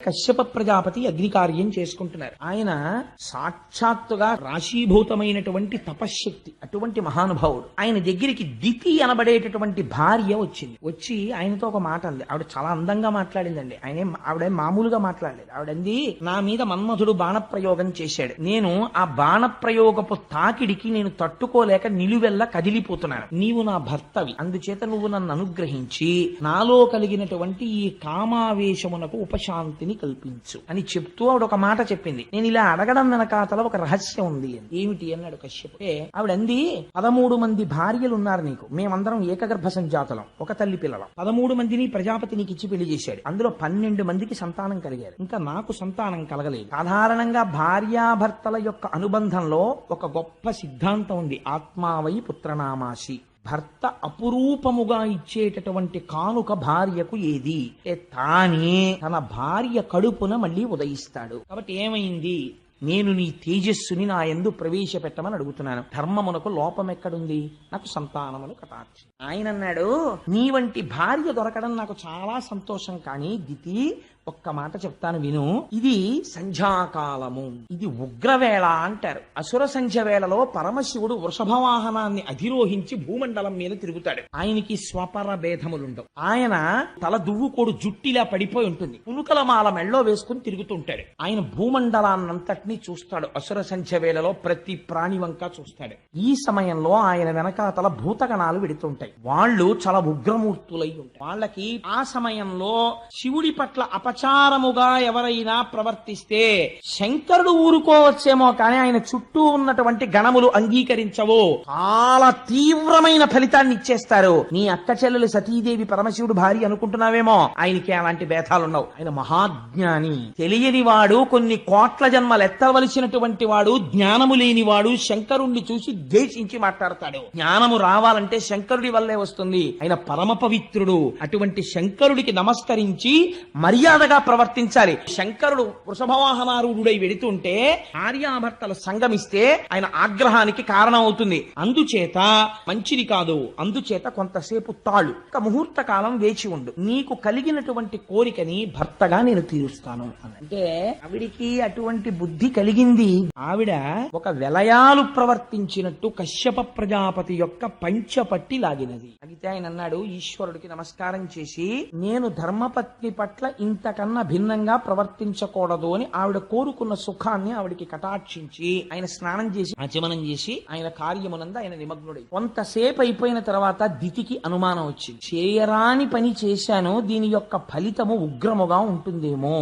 కశ్యప ప్రజాపతి అగ్నికార్యం చేసుకుంటున్నారు. ఆయన సాక్షాత్తుగా రాశీభూతమైనటువంటి తపశ్శక్తి, అటువంటి మహానుభావుడు. ఆయన దగ్గరికి దితి అనబడేటటువంటి భార్య వచ్చింది. వచ్చి ఆయనతో ఒక మాట అంది. ఆవిడ చాలా అందంగా మాట్లాడిందండి. ఆవిడ మామూలుగా మాట్లాడలేదు. ఆవిడంది, నా మీద మన్మధుడు బాణప్రయోగం చేశాడు. నేను ఆ బాణప్రయోగపు తాకిడికి నేను తట్టుకోలేక నిలువెల్లా కదిలిపోతున్నాను. నీవు నా భర్తవి, అందుచేత నువ్వు నన్ను అనుగ్రహించి నాలో కలిగినటువంటి ఈ కామావేశమునకు ఉపశాంతిని కల్పించు అని చెప్తూ ఆవిడ ఒక మాట చెప్పింది. నేను ఇలా అడగడం వెనకాతల ఒక రహస్యం ఉంది. ఏమిటి అన్నాడు కశ్యపుడే. ఆవిడంది, 13 మంది భార్యలు ఉన్నారు నీకు, మేమందరం ఏకగర్భ సంజాతలం, ఒక తల్లి పిల్లలం. 13 మందిని ప్రజాపతి నీకు ఇచ్చి పెళ్లి చేశాడు. అందులో 12 మందికి సంతానం కలిగారు. ఇంకా నాకు సంతానం కలగలేదు. సాధారణంగా భార్యాభర్తల యొక్క అనుబంధంలో ఒక గొప్ప సిద్ధాంతం ఉంది, ఆత్మావై పుత్రనామాసి. భర్త అపురూపముగా ఇచ్చేటటువంటి కానుక భార్యకు ఏది? తానే తన భార్య కడుపున మళ్ళీ ఉదయిస్తాడు. కాబట్టి ఏమైంది? నేను నీ తేజస్సుని నా యందు ప్రవేశపెట్టమని అడుగుతున్నాను. ధర్మమునకు లోపం ఎక్కడుంది? నాకు సంతానమును కటాక్షి. ఆయన అన్నాడు, నీ వంటి భార్య దొరకడం నాకు చాలా సంతోషం. కానీ దితి, ఒక్క మాట చెప్తాను విను. ఇది సంధ్యాకాలము, ఇది ఉగ్రవేళ అంటారు. అసుర సంధ్య వేళలో పరమశివుడు వృషభవాహనాన్ని అధిరోహించి భూమండలం మీద తిరుగుతాడు. ఆయనకి స్వపర భేదములుండవు. ఆయన తల దువ్వుకోడు జుట్టిలా పడిపోయి ఉంటుంది. పులుకల మాల మెళ్ళో వేసుకుని తిరుగుతుంటాడు. ఆయన భూమండలాన్నంతటినీ చూస్తాడు. అసుర సంధ్య వేళలో ప్రతి ప్రాణి వంక చూస్తాడు. ఈ సమయంలో ఆయన వెనకాతల భూతగణాలు వెడుతుంటాయి. వాళ్ళు చాలా ఉగ్రమూర్తులై ఉంటాయి. వాళ్ళకి ఆ సమయంలో శివుడి పట్ల అపచారముగా ఎవరైనా ప్రవర్తిస్తే శంకరుడు ఊరుకోవచ్చేమో, కానీ ఆయన చుట్టూ ఉన్నటువంటి గణములు అంగీకరించవు. చాలా తీవ్రమైన ఫలితాన్ని ఇచ్చేస్తారు. నీ అక్క చెల్లెలు సతీదేవి పరమశివుడు భార్య అనుకుంటున్నావేమో, ఆయనకి అలాంటి భేదాలున్నావు. ఆయన మహాజ్ఞాని, తెలియని వాడు, కొన్ని కోట్ల జన్మలు ఎత్తవలసినటువంటి వాడు, జ్ఞానము లేనివాడు శంకరుణ్ణి చూసి ద్వేషించి మాట్లాడతాడు. జ్ఞానము రావాలంటే శంకరుడి వల్లే వస్తుంది. ఆయన పరమ పవిత్రుడు. అటువంటి శంకరుడికి నమస్కరించి మర్యాదగా ప్రవర్తించాలి. శంకరుడు వృషభవాహనారూఢుడై వెడుతుంటే భార్యాభర్తలు సంగమిస్తే ఆయన ఆగ్రహానికి కారణం అవుతుంది. అందుచేత మంచిది కాదు. అందుచేత కొంతసేపు తాళు, ఒక ముహూర్త కాలం వేచి ఉండు. నీకు కలిగినటువంటి కోరికని భర్తగా నేను తీరుస్తాను అంటే ఆవిడికి అటువంటి బుద్ధి కలిగింది. ఆవిడ ఒక వెలయాలు ప్రవర్తించినట్టు కశ్యప ప్రజాపతి యొక్క పంచపట్టి లాగినది. అయితే ఆయన అన్నాడు, ఈశ్వరుడికి నమస్కారం చేసి, నేను ధర్మపత్ని పట్ల ఇంతకన్నా భిన్నంగా ప్రవర్తించకూడదు అని ఆవిడ కోరుకున్న సుఖాన్ని ఆవిడికి కటాక్షించి ఆయన స్నానం చేసి ఆచమనం చేసి ఆయన కార్యమునందు ఆయన నిమగ్నుడై కొంతసేపు అయిపోయిన తర్వాత దితికి అనుమానం వచ్చింది. చేయరాని పని చేశాను, దీని యొక్క ఫలితము ఉగ్రముగా ఉంటుందేమో.